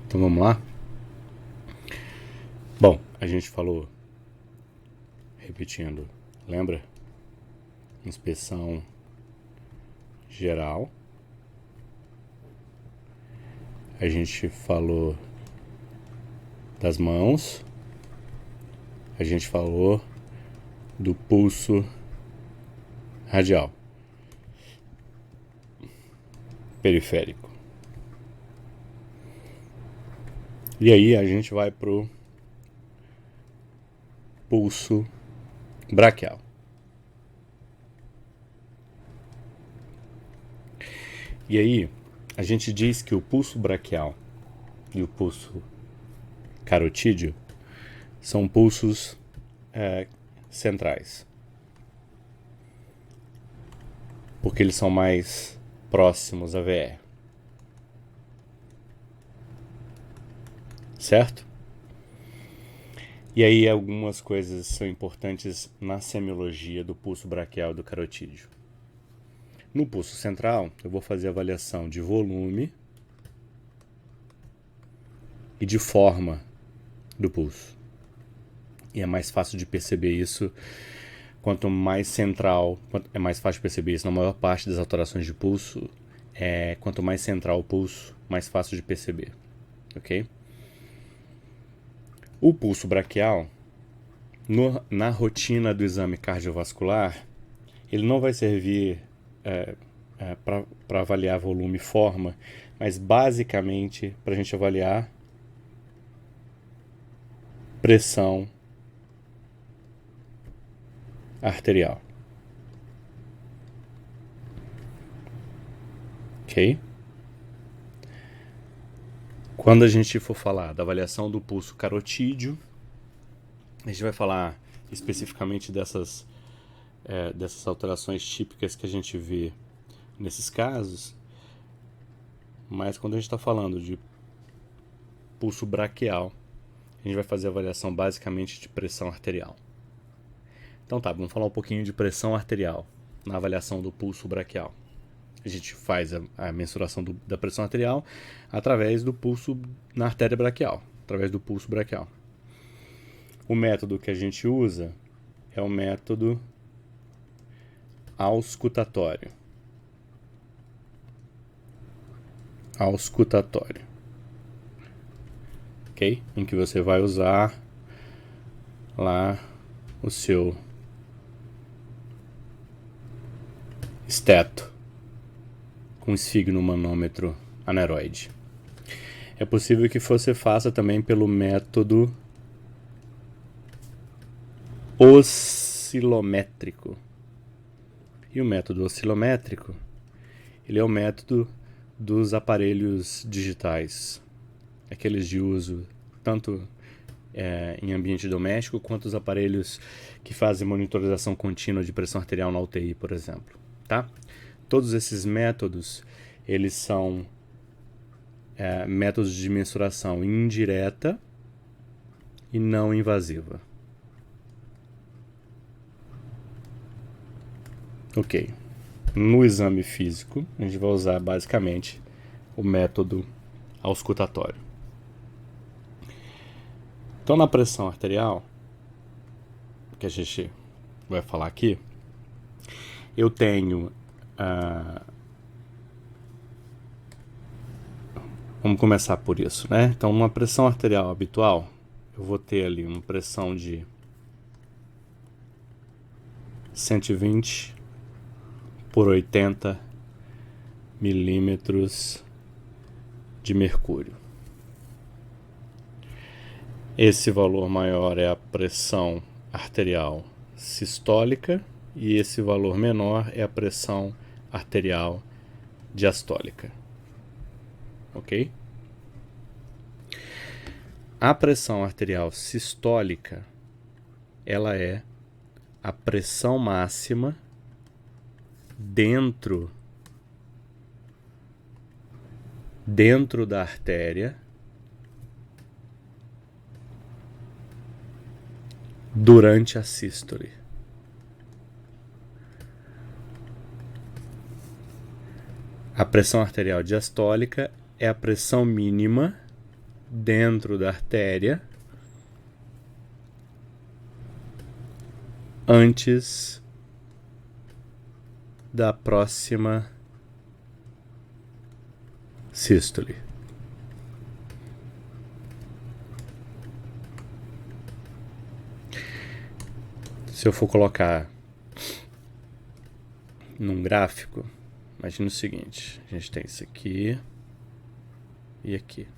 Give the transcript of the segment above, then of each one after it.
Então vamos lá? Bom, a gente falou, repetindo, lembra? Inspeção geral. A gente falou das mãos. A gente falou do pulso radial, periférico. E aí a gente vai pro pulso braquial. E aí a gente diz que o pulso braquial e o pulso carotídeo são pulsos centrais, porque eles são mais próximos à VE. Certo? E aí algumas coisas são importantes na semiologia do pulso braquial e do carotídeo. No pulso central, eu vou fazer avaliação de volume e de forma do pulso. E é mais fácil de perceber isso quanto mais central, é mais fácil de perceber isso na maior parte das alterações de pulso. Quanto mais central o pulso, mais fácil de perceber. Ok? O pulso braquial, na rotina do exame cardiovascular, ele não vai servir para avaliar volume e forma, mas basicamente para a gente avaliar pressão arterial. Ok? Quando a gente for falar da avaliação do pulso carotídeo, a gente vai falar especificamente dessas alterações típicas que a gente vê nesses casos, mas quando a gente está falando de pulso braquial, a gente vai fazer a avaliação basicamente de pressão arterial. Então tá, vamos falar um pouquinho de pressão arterial na avaliação do pulso braquial. A gente faz a mensuração da pressão arterial através do pulso na artéria braquial, através do pulso braquial. O método que a gente usa é o método auscultatório. Auscultatório. Ok? Em que você vai usar lá o seu esteto com esfigmomanômetro aneroide. É possível que você faça também pelo método oscilométrico. E o método oscilométrico, ele é o método dos aparelhos digitais, aqueles de uso tanto em ambiente doméstico quanto os aparelhos que fazem monitorização contínua de pressão arterial na UTI, por exemplo. Tá? Todos esses métodos, eles são métodos de mensuração indireta e não invasiva. Ok. No exame físico, a gente vai usar basicamente o método auscultatório. Então, na pressão arterial, que a gente vai falar aqui, eu tenho... vamos começar por isso, né? Então, numa pressão arterial habitual, eu vou ter ali uma pressão de 120 por 80 milímetros de mercúrio. Esse valor maior é a pressão arterial sistólica e esse valor menor é a pressão arterial diastólica. Ok? A pressão arterial sistólica, ela é a pressão máxima dentro da artéria durante a sístole. A pressão arterial diastólica é a pressão mínima dentro da artéria antes da próxima sístole. Se eu for colocar num gráfico, imagina o seguinte: a gente tem isso aqui e aqui.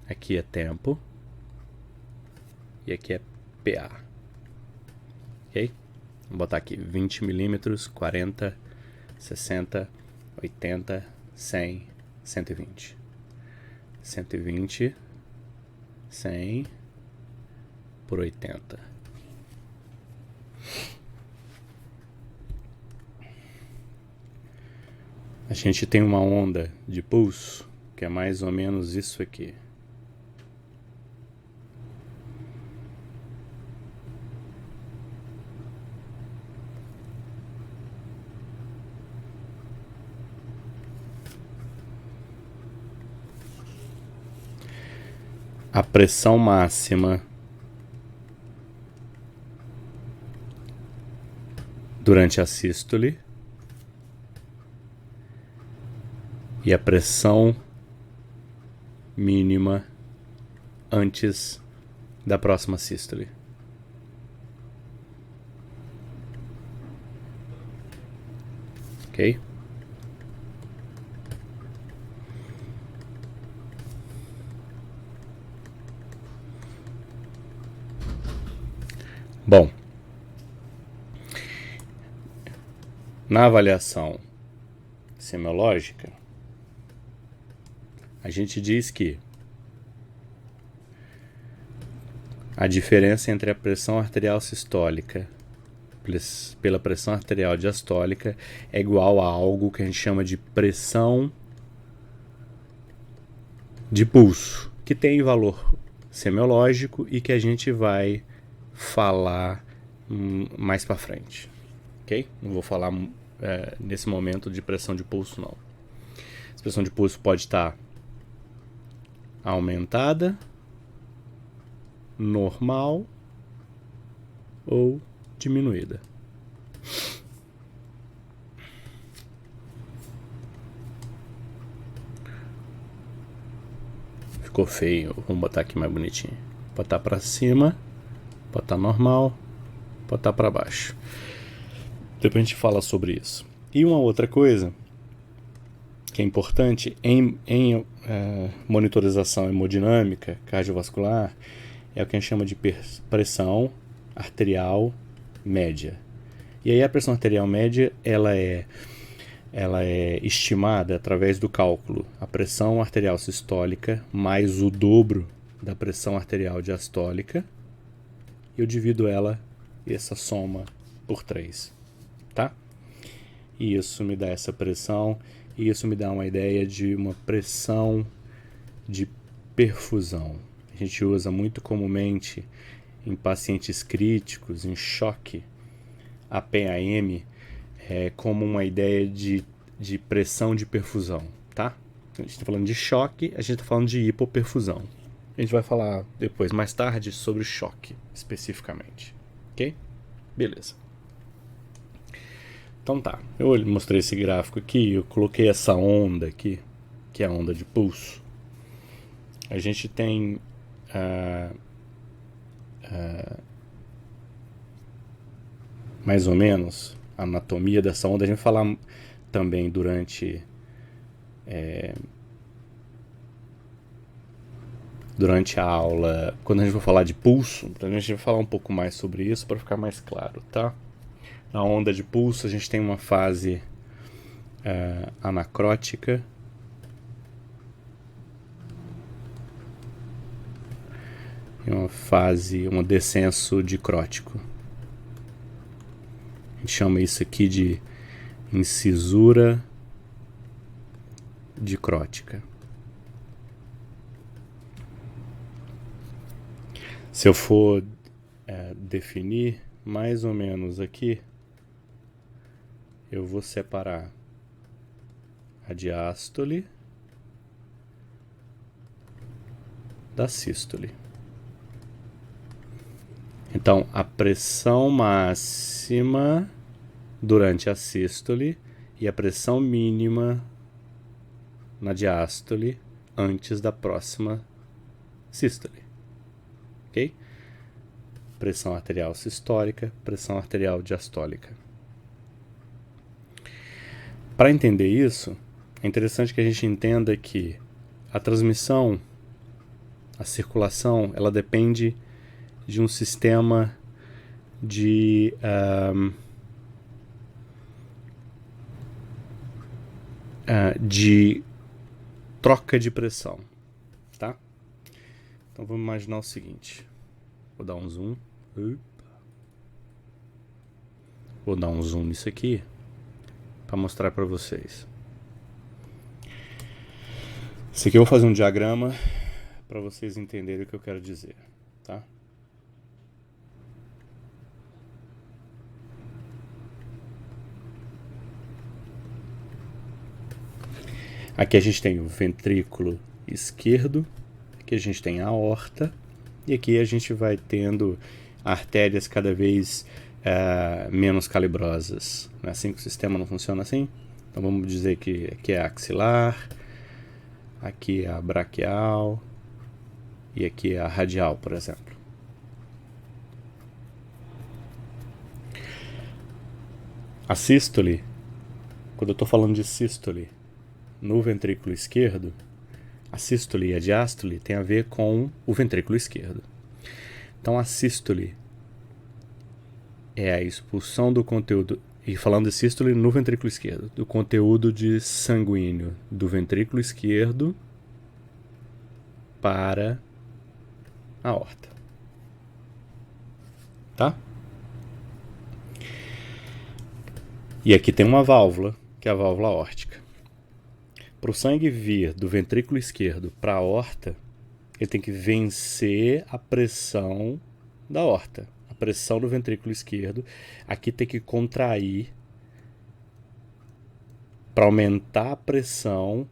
Aqui é tempo e aqui é PA. Ok? Vou botar aqui 20 milímetros, 40, 60, 80, 100, 120. 120, 100 por 80. A gente tem uma onda de pulso que é mais ou menos isso aqui. A pressão máxima durante a sístole e a pressão mínima antes da próxima sístole. Ok? Bom, na avaliação semiológica, a gente diz que a diferença entre a pressão arterial sistólica pela pressão arterial diastólica é igual a algo que a gente chama de pressão de pulso, que tem valor semiológico e que a gente vai falar mais para frente, ok? Não vou falar nesse momento de pressão de pulso, não. A pressão de pulso pode estar aumentada, normal ou diminuída. Ficou feio, vamos botar aqui mais bonitinho. Botar para cima, botar normal, botar para baixo. Depois a gente fala sobre isso. E uma outra coisa que é importante em monitorização hemodinâmica cardiovascular é o que a gente chama de pressão arterial média. E aí a pressão arterial média ela é estimada através do cálculo a pressão arterial sistólica mais o dobro da pressão arterial diastólica. Eu divido essa soma por 3, tá? E isso me dá essa pressão, e isso me dá uma ideia de uma pressão de perfusão. A gente usa muito comumente em pacientes críticos, em choque, a PAM como uma ideia de pressão de perfusão, tá? A gente está falando de choque, a gente está falando de hipoperfusão. A gente vai falar depois, mais tarde, sobre choque, especificamente. Ok? Beleza. Então tá, eu mostrei esse gráfico aqui, eu coloquei essa onda aqui, que é a onda de pulso. A gente tem mais ou menos a anatomia dessa onda. A gente vai falar também durante a aula, quando a gente for falar de pulso, a gente vai falar um pouco mais sobre isso para ficar mais claro, tá? Na onda de pulso a gente tem uma fase anacrótica e um descenso dicrótico. A gente chama isso aqui de incisura dicrótica. Se eu for definir mais ou menos aqui, eu vou separar a diástole da sístole. Então, a pressão máxima durante a sístole e a pressão mínima na diástole antes da próxima sístole. Ok? Pressão arterial sistólica, pressão arterial diastólica. Para entender isso, é interessante que a gente entenda que a transmissão, a circulação, ela depende de um sistema de troca de pressão, tá? Então vamos imaginar o seguinte. Vou dar um zoom. Vou dar um zoom nisso aqui para mostrar para vocês. Isso aqui eu vou fazer um diagrama para vocês entenderem o que eu quero dizer, tá? Aqui a gente tem o ventrículo esquerdo, aqui a gente tem a aorta, e aqui a gente vai tendo artérias cada vez menos calibrosas. Não é assim que o sistema não funciona assim? Então vamos dizer que aqui é a axilar, aqui é a braquial e aqui é a radial, por exemplo. A sístole, quando eu estou falando de sístole no ventrículo esquerdo, a sístole e a diástole tem a ver com o ventrículo esquerdo. Então a sístole é a expulsão do conteúdo, e falando de sístole no ventrículo esquerdo, do conteúdo de sanguíneo do ventrículo esquerdo para a aorta. Tá? E aqui tem uma válvula, que é a válvula aórtica. Para o sangue vir do ventrículo esquerdo para a aorta, ele tem que vencer a pressão da aorta. A pressão do ventrículo esquerdo. Aqui tem que contrair para aumentar a pressão,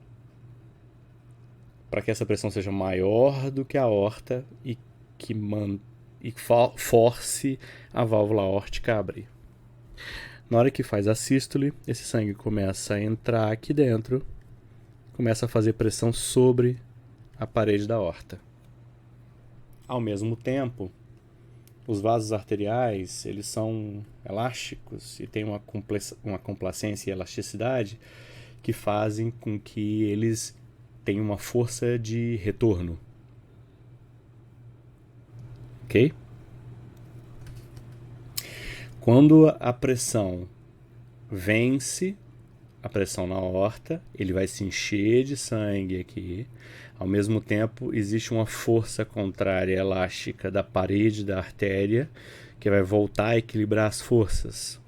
para que essa pressão seja maior do que a aorta e que force a válvula aórtica a abrir. Na hora que faz a sístole, esse sangue começa a entrar aqui dentro, começa a fazer pressão sobre a parede da aorta. Ao mesmo tempo, os vasos arteriais, eles são elásticos e têm uma complacência e elasticidade que fazem com que eles tenham uma força de retorno. Ok? Quando a pressão vence a pressão na aorta, ele vai se encher de sangue aqui. Ao mesmo tempo, existe uma força contrária elástica da parede da artéria que vai voltar a equilibrar as forças.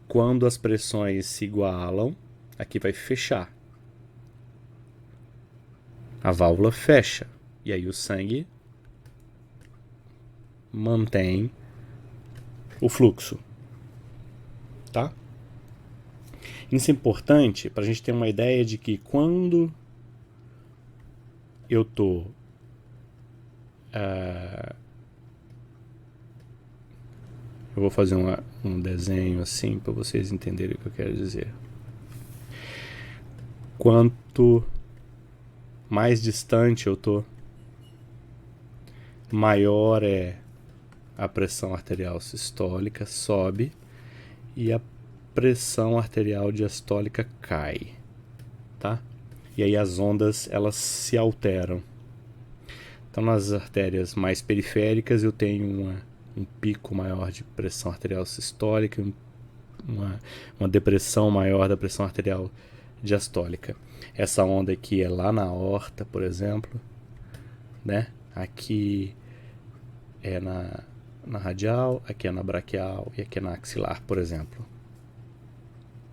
Quando as pressões se igualam, aqui vai fechar. A válvula fecha. E aí o sangue mantém o fluxo. Tá? Isso é importante para a gente ter uma ideia de que quando eu estou eu vou fazer um desenho assim para vocês entenderem o que eu quero dizer. Quanto mais distante eu estou, maior é a pressão arterial sistólica, sobe, e a pressão arterial diastólica cai, tá? E aí as ondas, elas se alteram. Então nas artérias mais periféricas eu tenho um pico maior de pressão arterial sistólica, uma depressão maior da pressão arterial diastólica. Essa onda aqui é lá na aorta, por exemplo, né? Aqui é na radial, aqui é na braquial e aqui é na axilar, por exemplo.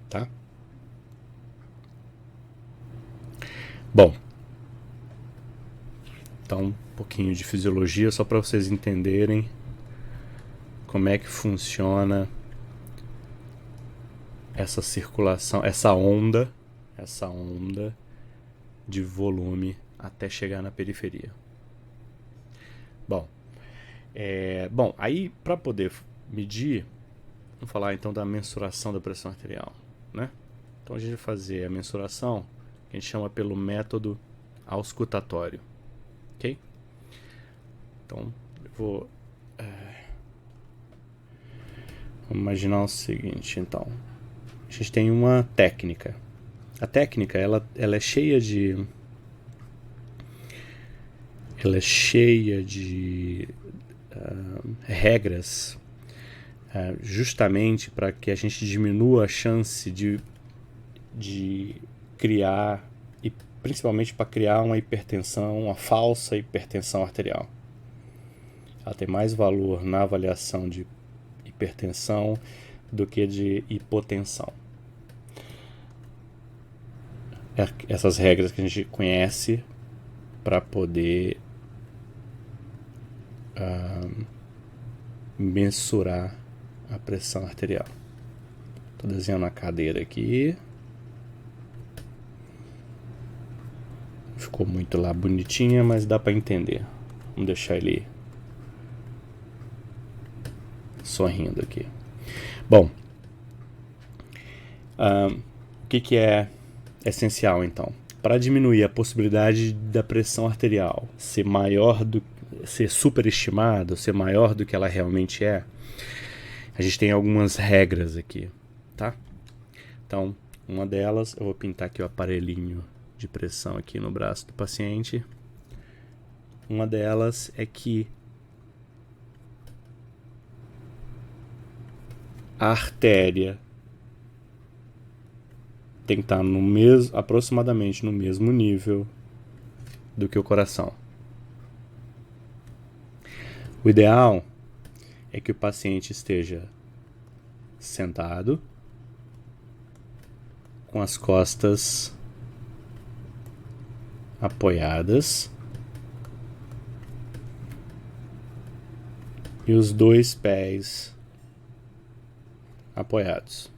Tá? Bom, então um pouquinho de fisiologia só para vocês entenderem como é que funciona essa circulação, essa onda de volume até chegar na periferia. Bom, bom, aí para poder medir, vamos falar então da mensuração da pressão arterial, né? Então a gente vai fazer a mensuração que a gente chama pelo método auscultatório, ok? Então eu vou vamos imaginar o seguinte, então a gente tem uma técnica. A técnica ela é cheia de regras, justamente para que a gente diminua a chance de criar, e principalmente para criar uma hipertensão, uma falsa hipertensão arterial. Ela tem mais valor na avaliação de hipertensão do que de hipotensão. Essas regras que a gente conhece para poder mensurar a pressão arterial. Estou desenhando a cadeira aqui. Ficou muito lá bonitinha, mas dá para entender. Vamos deixar ele sorrindo aqui. Bom, o que é essencial então? Para diminuir a possibilidade da pressão arterial ser superestimada, ser maior do que ela realmente é, a gente tem algumas regras aqui, tá? Então, uma delas, eu vou pintar aqui o aparelhinho de pressão aqui no braço do paciente. Uma delas é que a artéria tem que estar aproximadamente no mesmo nível do que o coração. O ideal é que o paciente esteja sentado, com as costas apoiadas e os dois pés apoiados,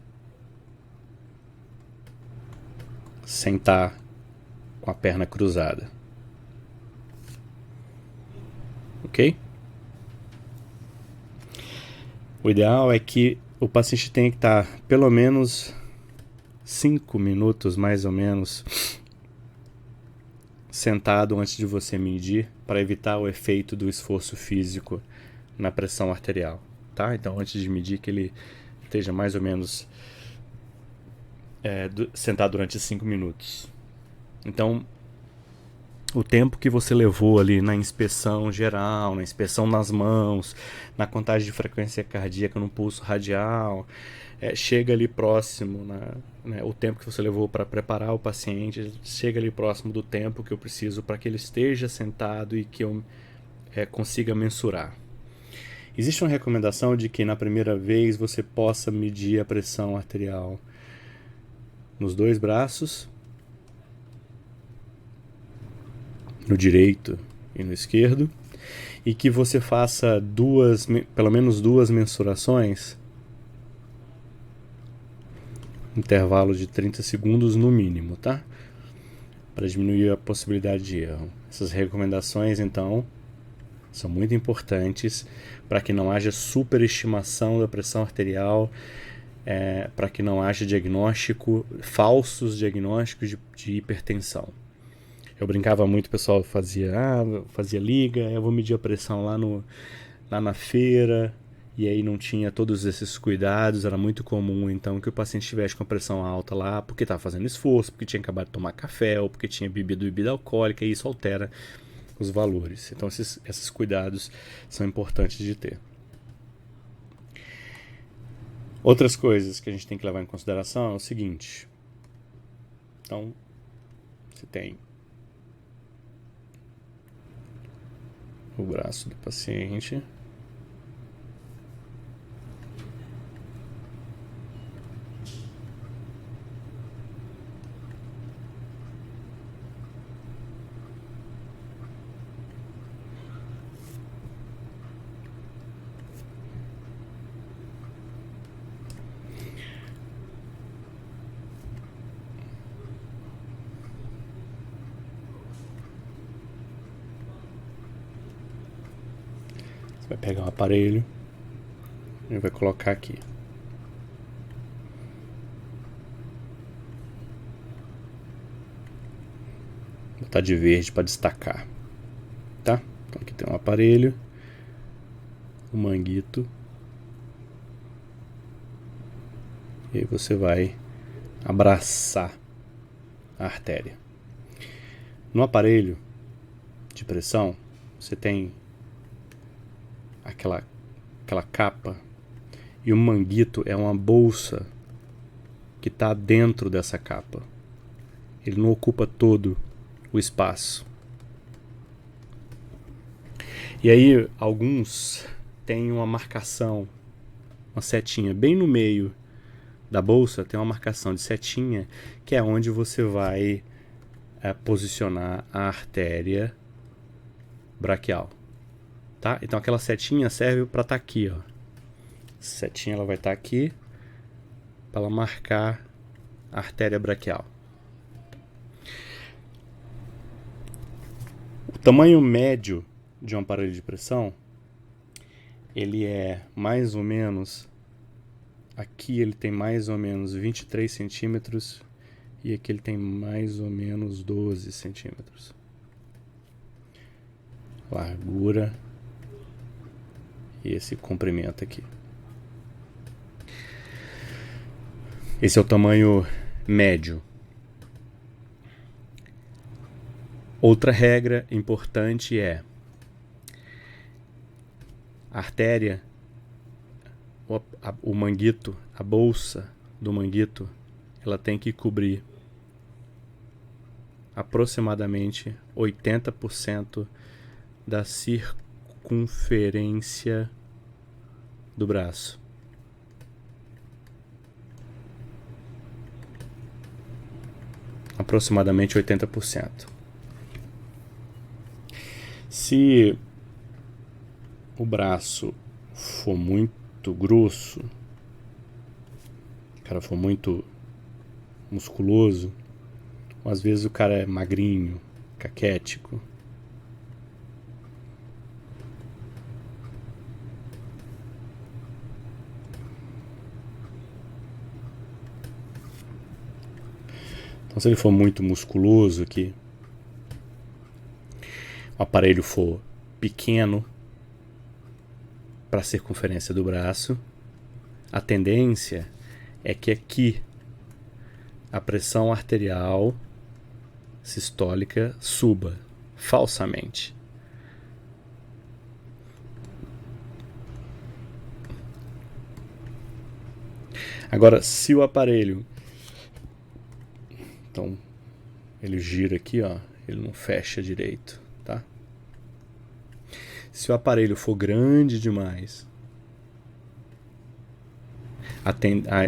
sem estar com a perna cruzada. Ok? O ideal é que o paciente tenha que estar pelo menos 5 minutos, mais ou menos, sentado antes de você medir, para evitar o efeito do esforço físico na pressão arterial, tá? Então, antes de medir, que ele esteja mais ou menos sentado durante 5 minutos. Então, o tempo que você levou ali na inspeção geral, na inspeção nas mãos, na contagem de frequência cardíaca no pulso radial, chega ali próximo, né, o tempo que você levou para preparar o paciente, chega ali próximo do tempo que eu preciso para que ele esteja sentado e que eu consiga mensurar. Existe uma recomendação de que na primeira vez você possa medir a pressão arterial nos dois braços, no direito e no esquerdo, e que você faça pelo menos duas mensurações, intervalo de 30 segundos no mínimo, tá? Para diminuir a possibilidade de erro. Essas recomendações, então, são muito importantes para que não haja superestimação da pressão arterial, para que não haja falsos diagnósticos de hipertensão. Eu brincava muito, o pessoal fazia liga, eu vou medir a pressão lá na feira, e aí não tinha todos esses cuidados, era muito comum então que o paciente estivesse com a pressão alta lá porque estava fazendo esforço, porque tinha acabado de tomar café, ou porque tinha bebido bebida alcoólica, e isso altera os valores. Então esses cuidados são importantes de ter. Outras coisas que a gente tem que levar em consideração é o seguinte. Então, você tem o braço do paciente. Você vai pegar um aparelho e vai colocar aqui. Vou botar de verde para destacar, tá? Então aqui tem um aparelho, um manguito, e aí você vai abraçar a artéria. No aparelho de pressão, você tem aquela capa, e o manguito é uma bolsa que está dentro dessa capa. Ele não ocupa todo o espaço. E aí alguns têm uma marcação, uma setinha bem no meio da bolsa, tem uma marcação de setinha, que é onde você vai posicionar a artéria braquial, tá? Então aquela setinha serve para estar aqui, ó. Setinha ela vai estar aqui para ela marcar a artéria braquial. O tamanho médio de um aparelho de pressão, ele é mais ou menos, aqui ele tem mais ou menos 23 centímetros e aqui ele tem mais ou menos 12 centímetros. Largura e esse comprimento aqui. Esse é o tamanho médio. Outra regra importante é a artéria, o manguito, a bolsa do manguito, ela tem que cobrir aproximadamente 80% da circunferência do braço. Aproximadamente 80%. Se o braço for muito grosso, o cara for muito musculoso, ou às vezes o cara é magrinho, caquético, então se ele for muito musculoso aqui, o aparelho for pequeno para a circunferência do braço, a tendência é que aqui a pressão arterial sistólica suba falsamente. Agora, se o aparelho, então ele gira aqui, ó, ele não fecha direito, tá? Se o aparelho for grande demais,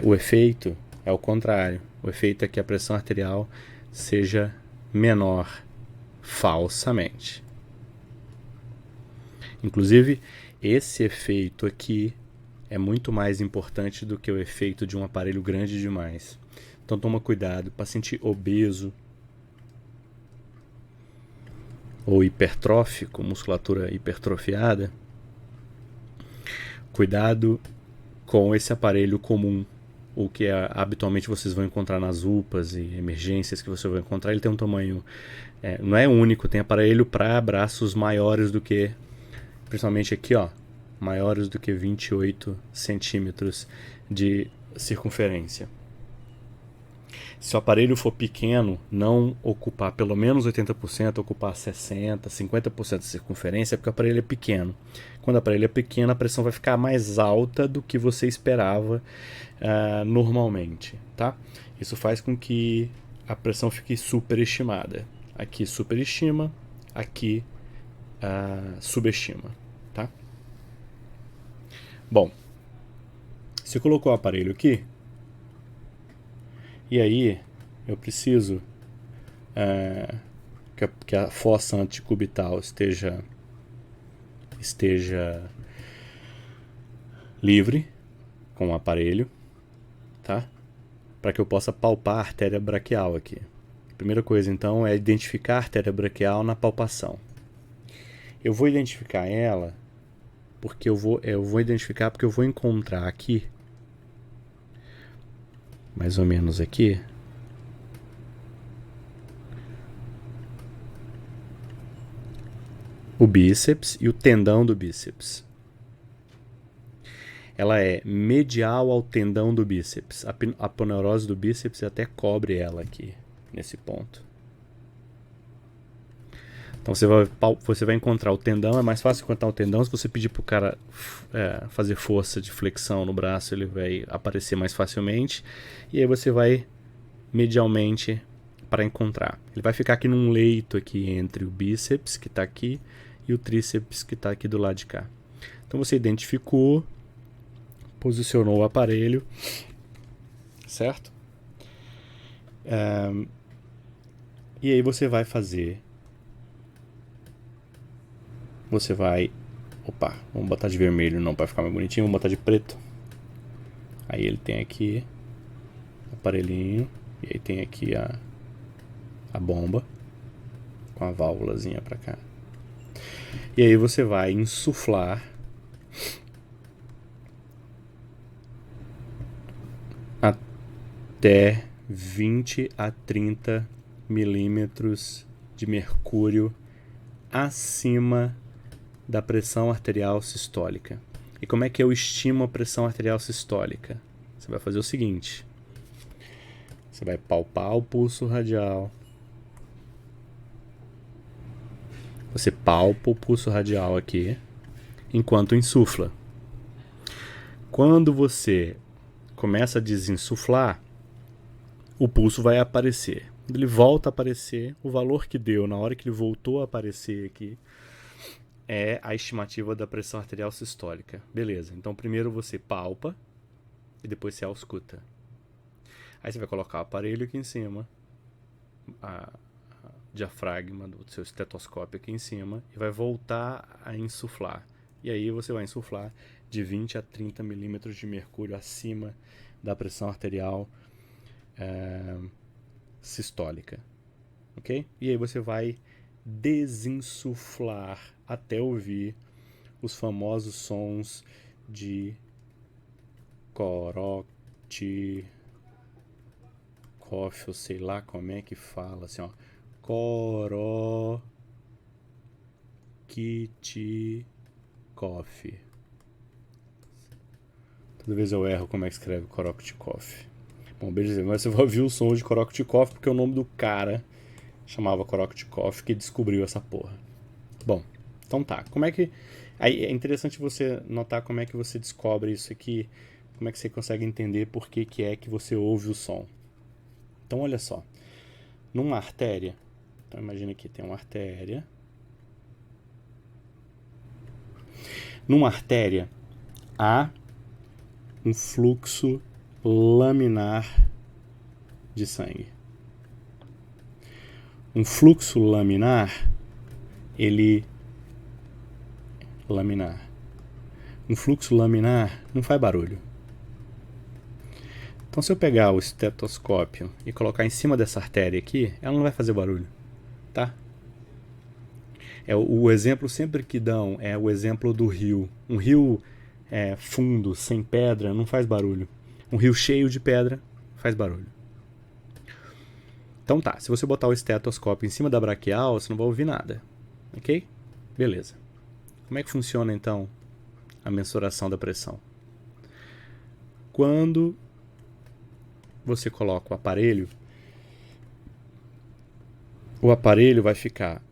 o efeito é o contrário. O efeito é que a pressão arterial seja menor falsamente. Inclusive, esse efeito aqui é muito mais importante do que o efeito de um aparelho grande demais. Então toma cuidado, paciente obeso ou hipertrófico, musculatura hipertrofiada, cuidado com esse aparelho comum, o que habitualmente vocês vão encontrar nas UPAs e emergências que você vai encontrar. Ele tem um tamanho, não é único, tem aparelho para braços maiores do que, principalmente aqui, ó, maiores do que 28 centímetros de circunferência. Se o aparelho for pequeno, não ocupar pelo menos 80%, ocupar 60%, 50% da circunferência, porque o aparelho é pequeno. Quando o aparelho é pequeno, a pressão vai ficar mais alta do que você esperava normalmente, tá? Isso faz com que a pressão fique superestimada. Aqui superestima, aqui subestima, tá? Bom, você colocou o aparelho aqui, e aí eu preciso que a fossa anticubital esteja livre com o aparelho, tá? Para que eu possa palpar a artéria braquial aqui. A primeira coisa então é identificar a artéria braquial na palpação. Eu vou identificar ela porque eu vou identificar, porque eu vou encontrar aqui, mais ou menos aqui, o bíceps e o tendão do bíceps. Ela é medial ao tendão do bíceps. A aponeurose do bíceps até cobre ela aqui, nesse ponto. Então você vai encontrar o tendão. É mais fácil encontrar o tendão se você pedir para o cara fazer força de flexão no braço, ele vai aparecer mais facilmente. E aí você vai medialmente para encontrar. Ele vai ficar aqui num leito aqui entre o bíceps, que está aqui, e o tríceps, que está aqui do lado de cá. Então você identificou, posicionou o aparelho, certo? E aí você vai fazer... Você vai... Opa, vamos botar de vermelho não, para ficar mais bonitinho. Vamos botar de preto. Aí ele tem aqui o aparelhinho. E aí tem aqui a bomba com a válvulazinha para cá. E aí você vai insuflar até 20 a 30 milímetros de mercúrio acima da pressão arterial sistólica. E como é que eu estimo a pressão arterial sistólica? Você vai fazer o seguinte: você vai palpar o pulso radial. Você palpa o pulso radial aqui enquanto insufla. Quando você começa a desinsuflar, o pulso vai aparecer. Quando ele volta a aparecer, o valor que deu na hora que ele voltou a aparecer aqui é a estimativa da pressão arterial sistólica. Beleza, então primeiro você palpa e depois você ausculta. Aí você vai colocar o aparelho aqui em cima, a diafragma do seu estetoscópio aqui em cima, e vai voltar a insuflar. E aí você vai insuflar de 20 a 30 milímetros de mercúrio acima da pressão arterial sistólica. Ok? E aí você vai desinsuflar até ouvir os famosos sons de Korotchikov, eu sei lá como é que fala, assim, ó. Korotchikov. Toda vez eu erro como é que escreve Korotchikov. Bom, beleza, agora você vai ouvir o som de Korotchikov, porque é o nome do cara chamava Korotchikov que descobriu essa porra. Bom, então tá. Como é que... Aí é interessante você notar como é que você descobre isso aqui, como é que você consegue entender por que é que você ouve o som. Então olha só, numa artéria, então imagina que tem uma artéria. Numa artéria há um fluxo laminar de sangue. Um fluxo laminar, um fluxo laminar não faz barulho. Então se eu pegar o estetoscópio e colocar em cima dessa artéria aqui, ela não vai fazer barulho, tá? O exemplo sempre que dão é o exemplo do rio. Um rio fundo, sem pedra, não faz barulho. Um rio cheio de pedra faz barulho. Então tá, se você botar o estetoscópio em cima da braquial, você não vai ouvir nada. Ok? Beleza. Como é que funciona então a mensuração da pressão? Quando você coloca o aparelho vai ficar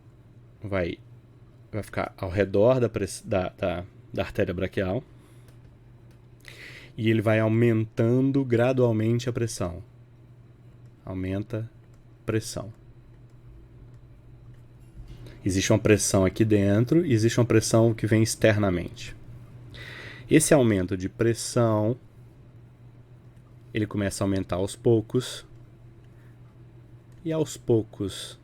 ao redor da artéria braquial e ele vai aumentando gradualmente a pressão. Aumenta pressão. Existe uma pressão aqui dentro e existe uma pressão que vem externamente. Esse aumento de pressão, ele começa a aumentar aos poucos, e aos poucos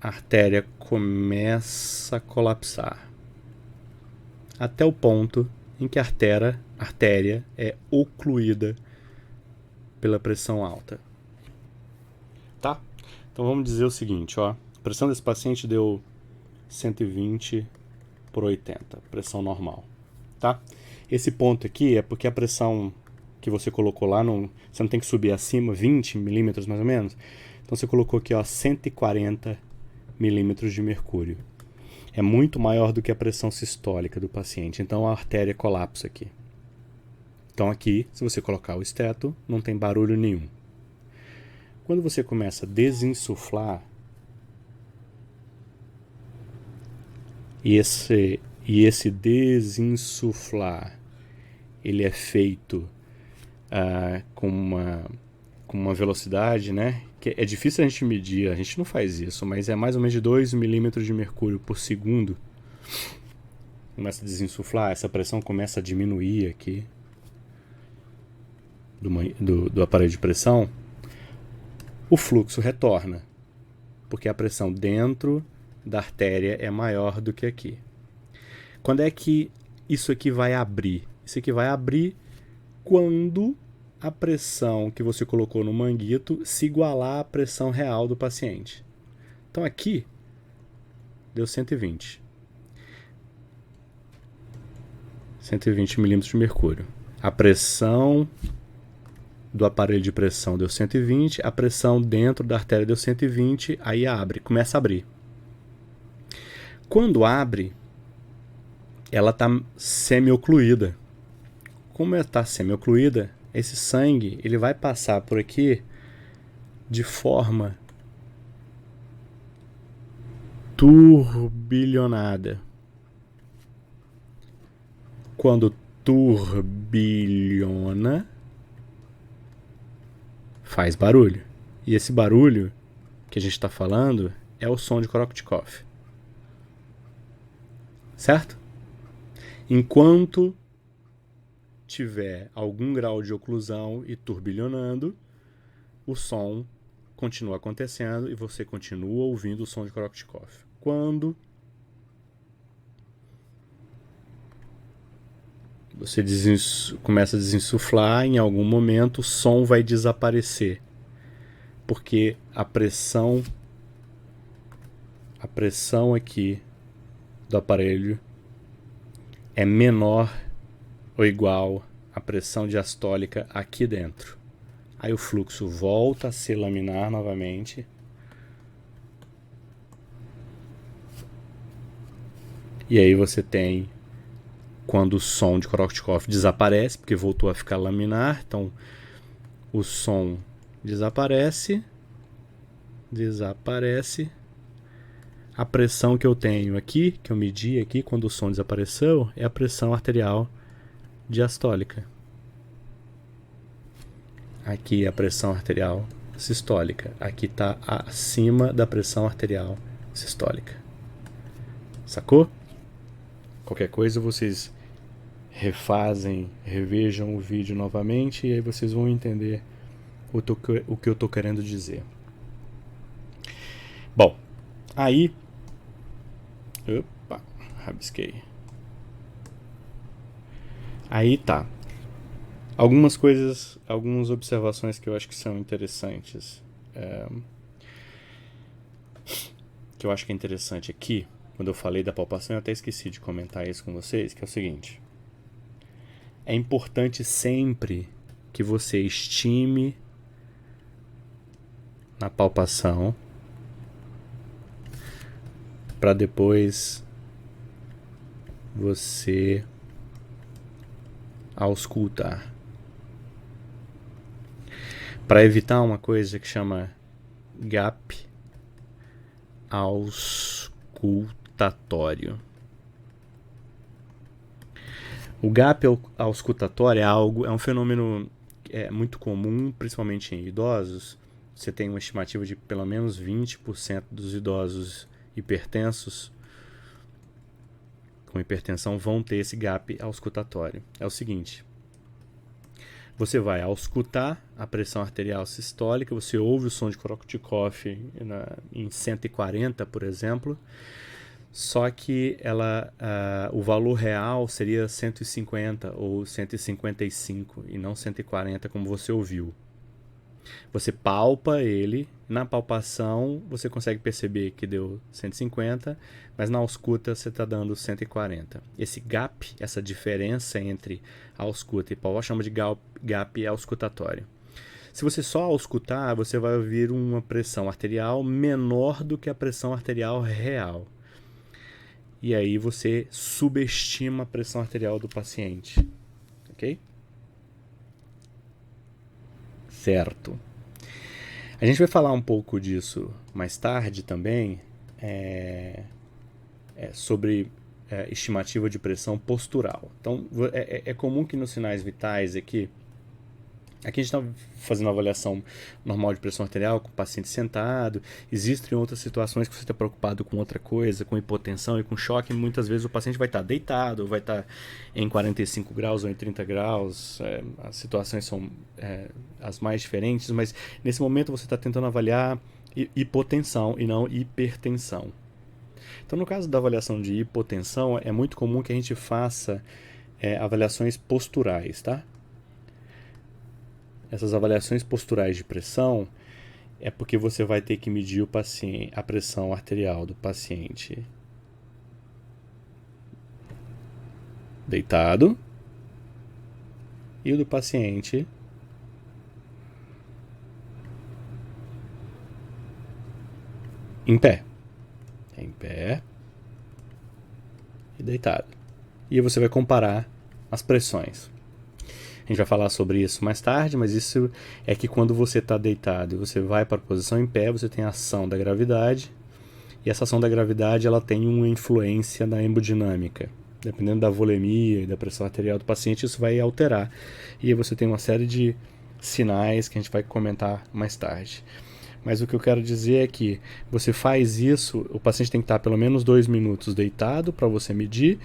a artéria começa a colapsar, até o ponto em que a artéria é ocluída pela pressão alta. Tá? Então vamos dizer o seguinte, ó. A pressão desse paciente deu 120 por 80, pressão normal, tá? Esse ponto aqui é porque a pressão que você colocou lá, você não tem que subir acima, 20 milímetros mais ou menos. Então você colocou aqui, ó, 140 milímetros de mercúrio. É muito maior do que a pressão sistólica do paciente, então a artéria colapsa aqui. Então aqui, se você colocar o esteto, não tem barulho nenhum. Quando você começa a desinsuflar, e esse desinsuflar, ele é feito com uma velocidade, né? Que é difícil a gente medir, a gente não faz isso, mas é mais ou menos de 2 milímetros de mercúrio por segundo. Começa a desinsuflar, essa pressão começa a diminuir aqui do aparelho de pressão. O fluxo retorna, porque a pressão dentro da artéria é maior do que aqui. Quando é que isso aqui vai abrir? Isso aqui vai abrir quando a pressão que você colocou no manguito se igualar à pressão real do paciente. Então aqui deu 120 milímetros de mercúrio. A pressão do aparelho de pressão deu 120, a pressão dentro da artéria deu 120, aí abre, começa a abrir. Quando abre, ela está semi-ocluída. Como ela está semi-ocluída, esse sangue ele vai passar por aqui de forma turbilhonada. Quando turbilhona, faz barulho. E esse barulho que a gente está falando é o som de Korotchkov. Certo? Enquanto tiver algum grau de oclusão e turbilhonando, o som continua acontecendo e você continua ouvindo o som de Korotchkov. Quando você começa a desinsuflar, em algum momento o som vai desaparecer, porque a pressão aqui do aparelho é menor ou igual à pressão diastólica aqui dentro. Aí o fluxo volta a ser laminar novamente. E aí você tem quando o som de Korotchkov desaparece, porque voltou a ficar laminar, então o som desaparece. A pressão que eu tenho aqui, que eu medi aqui quando o som desapareceu, é a pressão arterial diastólica. Aqui é a pressão arterial sistólica. Aqui está acima da pressão arterial sistólica. Sacou? Qualquer coisa vocês revejam o vídeo novamente e aí vocês vão entender o que eu estou querendo dizer. Bom, aí... Opa, rabisquei. Aí tá. Algumas coisas, algumas observações que eu acho que são interessantes. Que eu acho que é interessante aqui, quando eu falei da palpação, eu até esqueci de comentar isso com vocês, que é o seguinte. É importante sempre que você estime na palpação para depois você auscultar. Para evitar uma coisa que chama gap auscultatório. O gap auscultatório é um fenômeno muito comum, principalmente em idosos. Você tem uma estimativa de pelo menos 20% dos idosos hipertensos com hipertensão vão ter esse gap auscultatório. É o seguinte: você vai auscultar a pressão arterial sistólica, você ouve o som de Korotchkov em 140, por exemplo, só que o valor real seria 150 ou 155 e não 140 como você ouviu. Você palpa ele Na palpação, você consegue perceber que deu 150, mas na ausculta você está dando 140. Esse gap, essa diferença entre ausculta e palpar, chama de gap auscultatório. Se você só auscultar, você vai ouvir uma pressão arterial menor do que a pressão arterial real. E aí você subestima a pressão arterial do paciente. Ok? Certo. A gente vai falar um pouco disso mais tarde também, sobre estimativa de pressão postural. Então, é comum que nos sinais vitais aqui a gente está fazendo uma avaliação normal de pressão arterial com o paciente sentado. Existem outras situações que você está preocupado com outra coisa, com hipotensão e com choque. Muitas vezes o paciente vai estar deitado, ou vai estar em 45 graus ou em 30 graus. As situações são as mais diferentes, mas nesse momento você está tentando avaliar hipotensão e não hipertensão. Então, no caso da avaliação de hipotensão, é muito comum que a gente faça avaliações posturais, tá? Essas avaliações posturais de pressão é porque você vai ter que medir a pressão arterial do paciente deitado e o do paciente em pé. Em pé e deitado. E você vai comparar as pressões. A gente vai falar sobre isso mais tarde, mas isso é que quando você está deitado e você vai para a posição em pé, você tem a ação da gravidade, e essa ação da gravidade ela tem uma influência na hemodinâmica. Dependendo da volemia e da pressão arterial do paciente, isso vai alterar. E aí você tem uma série de sinais que a gente vai comentar mais tarde. Mas o que eu quero dizer é que você faz isso, o paciente tem que estar pelo menos 2 minutos deitado para você medir,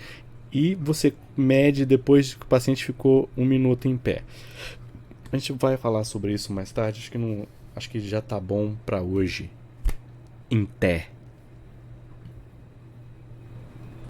e você mede depois que o paciente ficou 1 minuto em pé. A gente vai falar sobre isso mais tarde, acho que já tá bom para hoje. Em pé.